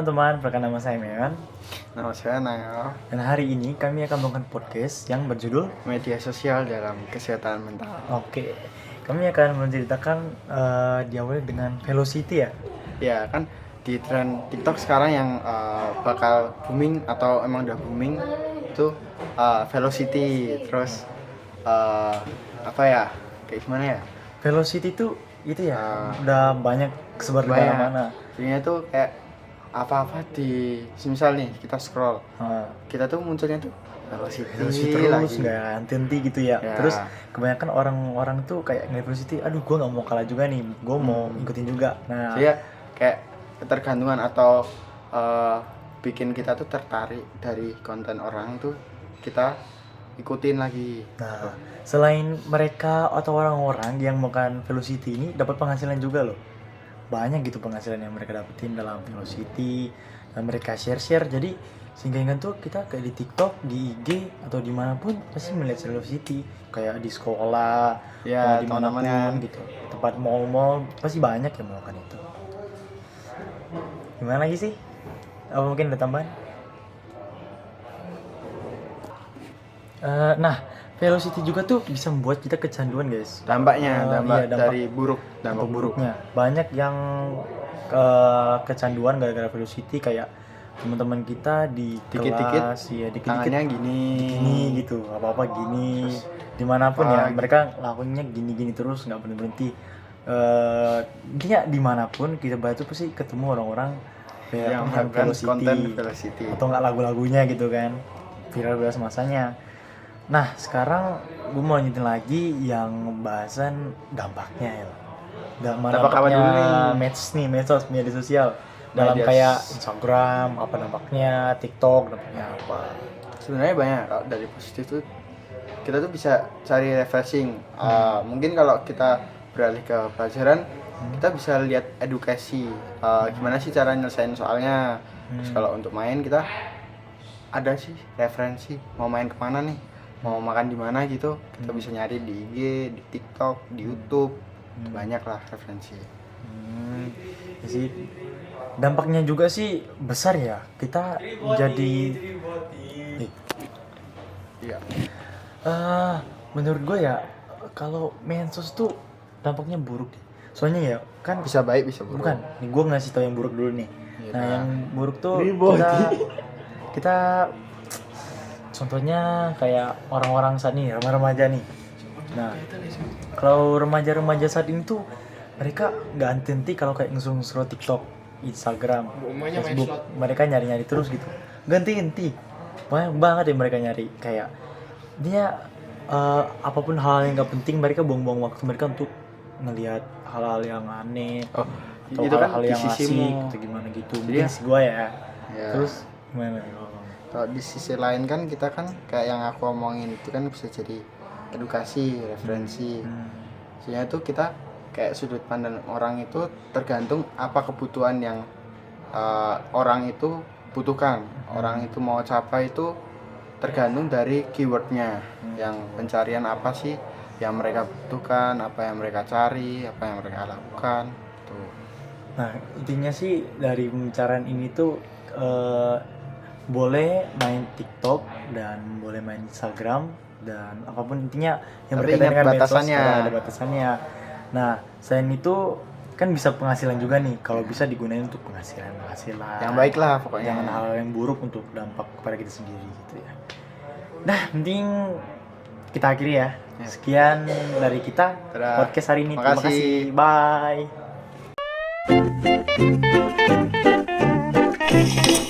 teman-teman, perkenalkan nama saya Meon. Nama saya Nael. Dan hari ini kami akan melakukan podcast yang berjudul Media sosial dalam kesehatan mental. Oke, kami akan menceritakan diawali dengan velocity ya. Ya kan di tren TikTok sekarang yang bakal booming atau emang udah booming itu velocity. Terus apa ya? Kayak gimana ya? Velocity itu ya udah banyak kesebar di mana-mana. Jadinya tuh kayak apa-apa di misal nih kita scroll, kita tuh munculnya tuh velocity terus nggak henti gitu ya. Terus kebanyakan orang-orang tuh kayak ngeliat velocity, aduh gue nggak mau kalah juga nih, gue mau ikutin juga. Nah, saya kayak ketergantungan atau bikin kita tuh tertarik dari konten orang tuh kita ikutin lagi. Nah, selain mereka atau orang-orang yang makan velocity ini dapat penghasilan juga loh. Banyak gitu penghasilan yang mereka dapetin dalam velocity, dan mereka share-share. Jadi sehingga tuh kita kayak di TikTok, di IG atau dimanapun pasti melihat velocity, kayak di sekolah ya, dimanapun gitu, tempat mall-mall pasti banyak yang melakukan itu. Gimana lagi sih? Apa mungkin ada tambahan? Nah, velocity juga tuh bisa membuat kita kecanduan guys. Dampak dari dampak buruknya. Banyak yang kecanduan gara-gara velocity, kayak teman-teman kita di kelas ya tangannya gini gitu, apa-apa gini. Terus, dimanapun ya mereka lakunya gini-gini terus nggak berhenti. Dia dimanapun kita bahas itu pasti ketemu orang-orang yang velocity atau nggak lagu-lagunya gitu kan, viral masanya. Nah, sekarang gue mau lanjutin lagi yang bahasan dampaknya ya. Dampaknya medsos, media sosial. Dalam kayak Instagram, apa dampaknya, TikTok, dampaknya apa. Sebenarnya banyak. Dari positif tuh kita tuh bisa cari refreshing. Mungkin kalau kita beralih ke pelajaran, kita bisa lihat edukasi. Gimana sih cara nyelesain soalnya. Terus kalau untuk main kita ada sih referensi. Mau main kemana nih? Mau makan di mana gitu, kita bisa nyari di IG, di TikTok, di YouTube, banyak lah referensi. Sih dampaknya juga sih besar ya, kita jadi menurut gue ya kalau medsos tuh dampaknya buruk. Soalnya ya kan bisa baik bisa buruk. Bukan, nih gue ngasih tau yang buruk dulu nih. Nah, yang buruk tuh kita contohnya kayak orang-orang saat ini, remaja nih. Nah, kalau remaja-remaja saat ini tuh mereka nggak henti kalau kayak nge-scroll TikTok, Instagram, Facebook, mereka nyari-nyari terus gitu. Nggak henti. Banyak banget yang mereka nyari. Kayak dia apapun hal yang nggak penting, mereka buang-buang waktu mereka untuk ngelihat hal-hal yang aneh atau itu hal-hal kan yang asik atau gimana gitu. Mungkin sih gue ya. Terus gimana? Kalau di sisi lain kan kita kan kayak yang aku omongin itu kan bisa jadi edukasi, referensi. Soalnya itu kita kayak sudut pandang orang itu tergantung apa kebutuhan yang orang itu butuhkan. Orang itu mau capai itu tergantung dari keywordnya, yang pencarian apa sih yang mereka butuhkan, apa yang mereka cari, apa yang mereka lakukan. Tuh. Nah, intinya sih dari pembicaraan ini tuh boleh main TikTok dan boleh main Instagram dan apapun, intinya yang berkaitan dengan batasannya. Ada batasannya. Nah, selain itu kan bisa penghasilan juga nih, kalau bisa digunain untuk penghasilan yang baik lah pokoknya. Jangan hal yang buruk untuk dampak kepada kita sendiri gitu ya. Nah, penting kita akhiri ya. Sekian dari kita podcast hari ini. Terima kasih. Bye.